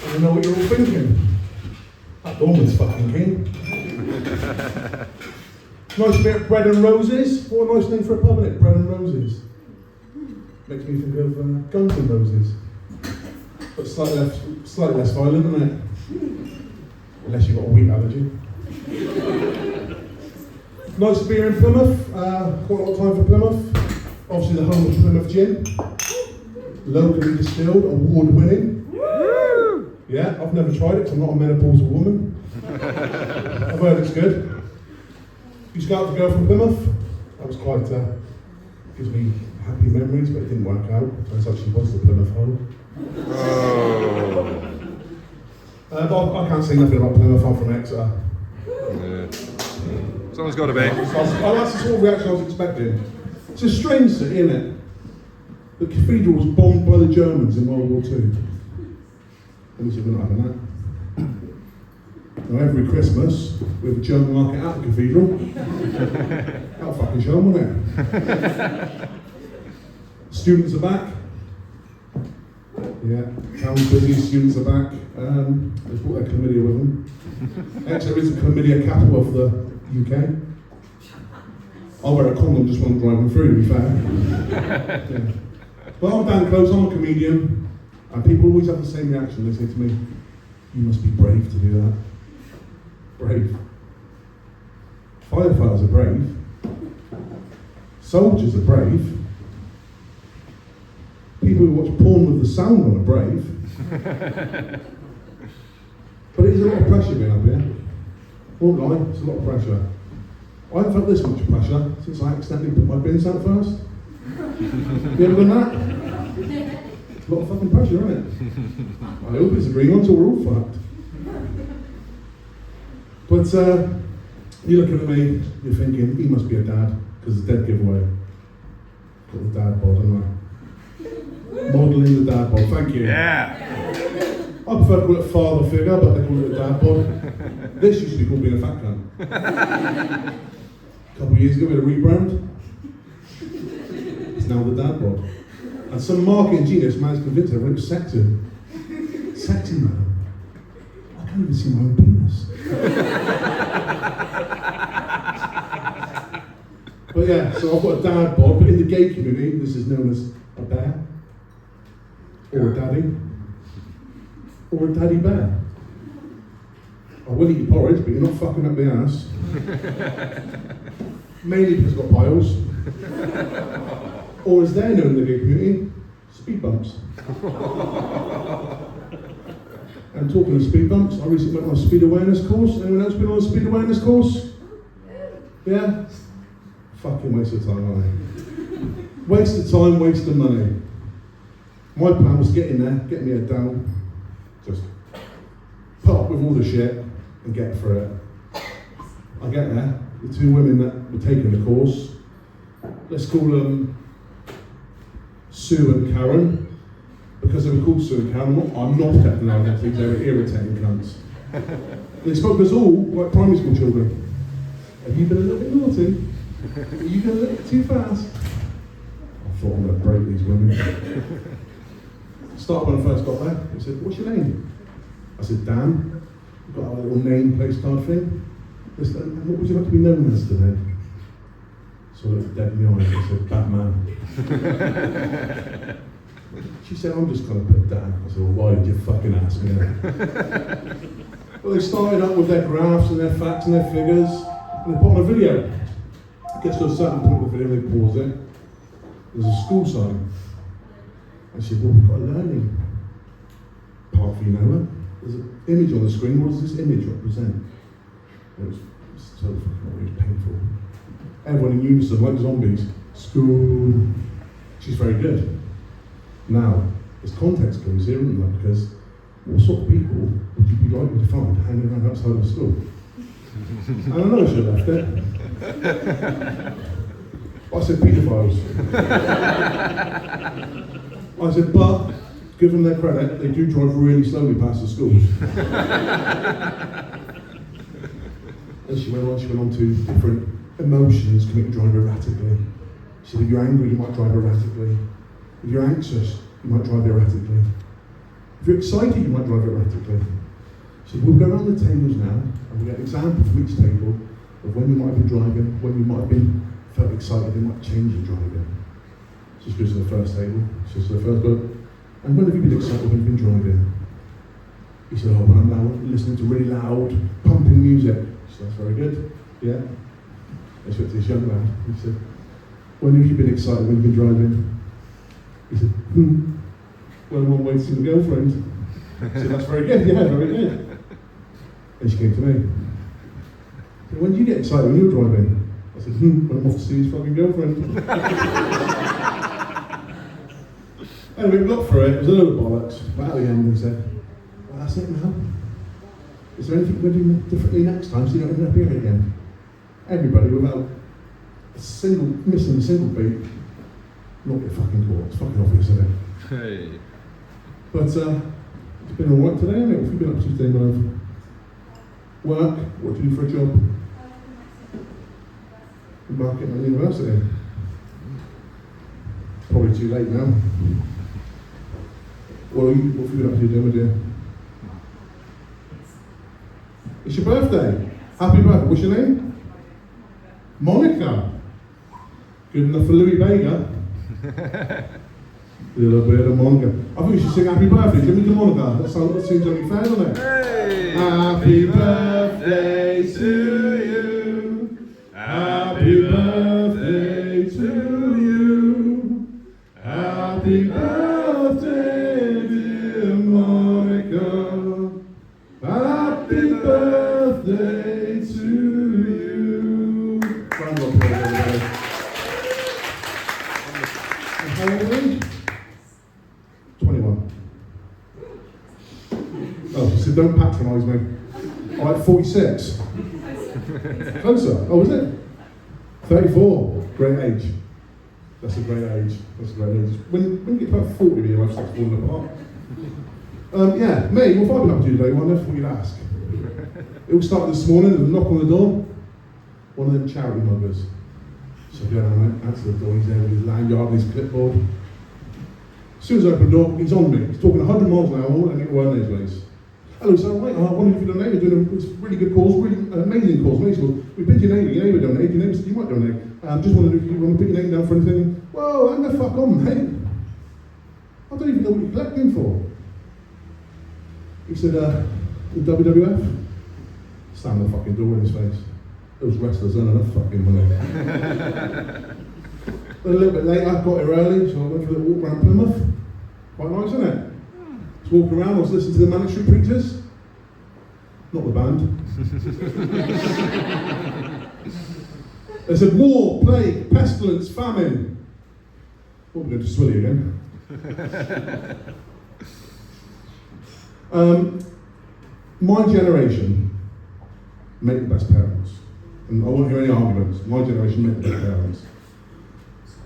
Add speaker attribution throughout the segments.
Speaker 1: I know what you're all thinking. That Dorman's fucking king. Nice bit of bread and roses. What a nice name for a pub, isn't it? Bread and roses. Makes me think of Guns N' Roses. But slightly less violent, isn't it? Unless you've got a wheat allergy. Nice beer in Plymouth. Quite a lot of time for Plymouth. Obviously the home of Plymouth Gin. Locally distilled, award-winning. Yeah, I've never tried it because I'm not a menopausal woman. I've heard it's good. Used to go out to girl from Plymouth. That was quite, gives me happy memories, but it didn't work out. Turns out she was the Plymouth home.
Speaker 2: Oh.
Speaker 1: But I can't say nothing about Plymouth, I'm from Exeter.
Speaker 2: Yeah. Someone's got to be.
Speaker 1: That's the sort of reaction I was expecting. It's a strange city, isn't it? The cathedral was bombed by the Germans in World War II. And we said, we're not having that. Now every Christmas, we have a German market at the cathedral. That'll fucking show them, won't it? Students are back. Yeah, town's busy, students are back. They've brought their chlamydia with them. Exeter is the chlamydia capital of the UK. I'll wear a condom just when I'm driving through, to be fair. Yeah. But I'm Dan Close, I'm a comedian, and people always have the same reaction. They say to me, you must be brave to do that. Brave. Firefighters are brave. Soldiers are brave. People who watch porn with the sound on are brave. But it is a lot of pressure being up here. Won't lie, it's a lot of pressure. I haven't felt this much pressure since I accidentally put my bins out first. You ever done that? It's a lot of fucking pressure, isn't it? I hope it's a green one, so we're all fucked. But you're looking at me, you're thinking, he must be a dad, because it's a dead giveaway. Got the dad bod, haven't I? Modelling the dad bod, thank you.
Speaker 2: Yeah.
Speaker 1: I prefer to call it father figure, but they call it a dad bod. This used to be called being a fat cunt. A couple of years ago we had a rebrand. It's now the dad bod. And some marketing genius managed to convince everyone it was sexy. Sexy, man. I can't even see my own penis. But yeah, so I've got a dad bod, but in the gay community this is known as a bear. Or a daddy. Or a daddy bear. I will eat your porridge, but you're not fucking up the ass. Mainly because it's got piles. Or as they're known in the gay community, speed bumps. And talking of speed bumps, I recently went on a speed awareness course. Anyone else been on a speed awareness course? Yeah? Fucking waste of time, aren't they? Waste of time, waste of money. My plan was to get in there, get me head down, just put up with all the shit and get through it. I get there, the two women that were taking the course, let's call them Sue and Karen, because they were called Sue and Karen. I'm not technically identities, they were irritating cunts. They spoke to us all like primary school children. Have you been a little bit naughty? Are you going a little bit too fast? I thought I'm going to break these women. Started when I first got there, he said, what's your name? I said, Dan. We've got our little name place card thing. They said, and what would you like to be known as today? So I looked dead in the eyes and said, Batman. She said, I'm just going to put Dan. I said, well, why did you fucking ask me that? Well, they started up with their graphs and their facts and their figures, and they put on a video. It gets to a certain point of the video, they pause it. There's a school sign. I said, well, we've got a learning part for you now. There's an image on the screen. What does this image represent? It was so fucking painful. Everyone in unison, like zombies. School. She's very good. Now, there's context clues here, isn't there? Because what sort of people would you be likely to find hanging around outside of school? And I know I should have left it. I said paedophiles. I said, but, give them their credit, they do drive really slowly past the schools. And she went on to different emotions can make you drive erratically. She said, if you're angry, you might drive erratically. If you're anxious, you might drive erratically. If you're excited, you might drive erratically. So we'll go around the tables now, and we'll get examples from each table of when you might have been driving, when you might have been felt excited, it might change your driving. So this goes to the first table, so this is the first book. And when have you been excited when you've been driving? He said, oh, when I'm now listening to really loud, pumping music. So that's very good, yeah. I spoke to this young lad, he said, when have you been excited when you've been driving? He said, when I'm on my way to see the girlfriend. I said, that's very good, yeah, very good. And she came to me. Said, when do you get excited when you're driving? I said, when I'm off to see his fucking girlfriend. Anyway, we got through it, it was a load of bollocks, but at the end we said, well, that's it now. Is there anything we're doing differently next time so you don't end up here again? Everybody, without missing a single beat, not get fucking caught. It's fucking obvious, isn't it?
Speaker 2: Hey.
Speaker 1: But it's been alright today, hasn't it? What have you been up to today, my love? Work? What do you do for a job? Marketing at university. Probably too late now. What have you been up to doing, my dear? It's your birthday. Happy birthday. What's your name? Monica. Good enough for Louis Vega. Little bit of Monica. I think we should sing happy birthday. Give me to Monica. That seems only fair, doesn't it?
Speaker 2: Hey.
Speaker 1: Happy birthday to you. Happy birthday to you. Happy birthday, dear Monica. Happy birthday to you. Round of applause, everybody. And how old are you? 21. Oh, she said, don't patronise me. All right, 46. Closer. Oh, was it? 34. Great age. That's a great age. That's a great age. When you get to about 40, your life starts falling apart. Yeah, me, what have I been up to today? Well, I never thought you'd ask. It all started this morning with a knock on the door. One of them charity muggers. So I go down and answer the door. He's there with his lanyard and his clipboard. As soon as I open the door, he's on me. He's talking 100 miles an hour and it weren't his ways. Hello, sir, mate. I wonder if you donate. You're doing a really good cause, really amazing cause. Amazing cause. We picked your neighbour donated. Your neighbour said you might donate. Just wondered if you want to put your name down for anything. Whoa, hang the fuck on, mate. I don't even know what you're collecting for. He said, the WWF? Slammed the fucking door in his face. Those wrestlers earn enough fucking money. Then a little bit later, I got here early, so I went for a little walk around Plymouth. Quite nice, isn't it? Just walking around, I was listening to the Mandatory Preachers. Not the band. They said war, plague, pestilence, famine. Oh, we're going to Swilly again. My generation make the best parents. And I won't hear any arguments. My generation make the best parents.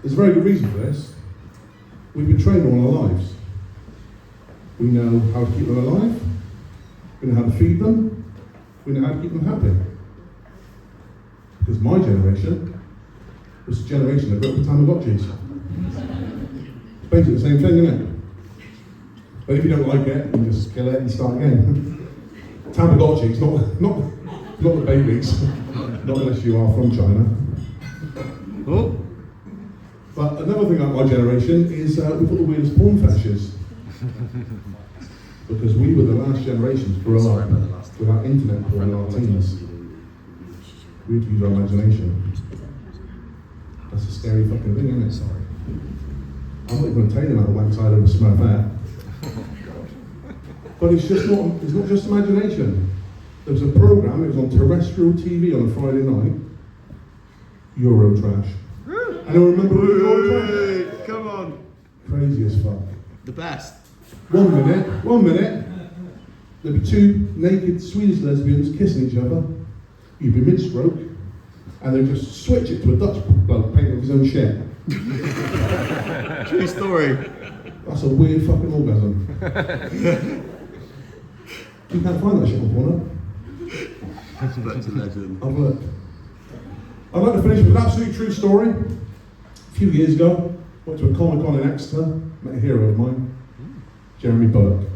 Speaker 1: There's a very good reason for this. We've been trained all our lives. We know how to keep them alive. We know how to feed them. We know how to keep them happy. Because my generation was the generation that grew up with Tamagotchis. It's basically the same thing, isn't it? But if you don't like it, you just kill it and start again. Tamagotchis, not the babies, not unless you are from China. Oh. But another thing about my generation is we've got the weirdest porn fetishes. Because we were the last generation to grow up without internet porn in our teens. We had to use our imagination. That's a scary fucking thing, isn't it? Sorry. I'm not even going to tell you about the wank side of a Smurfette. But it's not just imagination. There was a programme, it was on terrestrial TV on a Friday night, Eurotrash. Anyone remember Eurotrash?
Speaker 2: Come on.
Speaker 1: Crazy as fuck.
Speaker 3: The best.
Speaker 1: 1 minute, there'd be two naked Swedish lesbians kissing each other. You'd be mid-stroke, and they'd just switch it to a Dutch bloke painting with his own shit.
Speaker 3: True story.
Speaker 1: That's a weird fucking orgasm. You can't find that shit on Pornhub.
Speaker 3: That's a legend.
Speaker 1: I've looked. I'd like to finish with an absolutely true story. A few years ago, went to a Comic-Con in Exeter, met a hero of mine, Jeremy Bullock.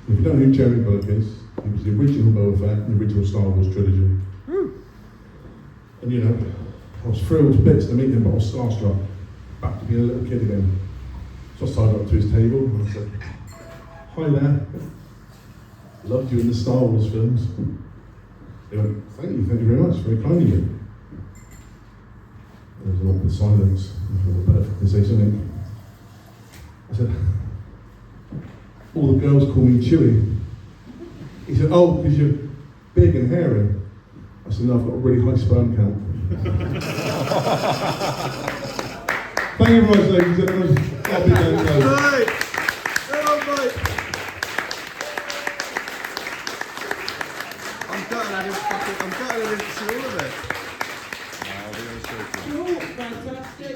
Speaker 1: If you don't know who Jeremy Bulloch is, he was the original Boba Fett in the original Star Wars trilogy. And you know, I was thrilled to bits to meet him, but I was starstruck. Back to being a little kid again. So I started up to his table and I said, "Hi there. Loved you in the Star Wars films." He went, thank you very much, very kind of you." There was an awkward silence. I thought, "Better fucking say something." I said, "All the girls call me Chewie." He said, "Oh, because you're big and hairy." I said, "No, I've got a really high sperm count." Thank you very much, ladies and gentlemen. I'll be down.
Speaker 3: Right. Oh, mate. I'm gutted I didn't see all of it.
Speaker 2: Now we're going to
Speaker 4: Oh, fantastic.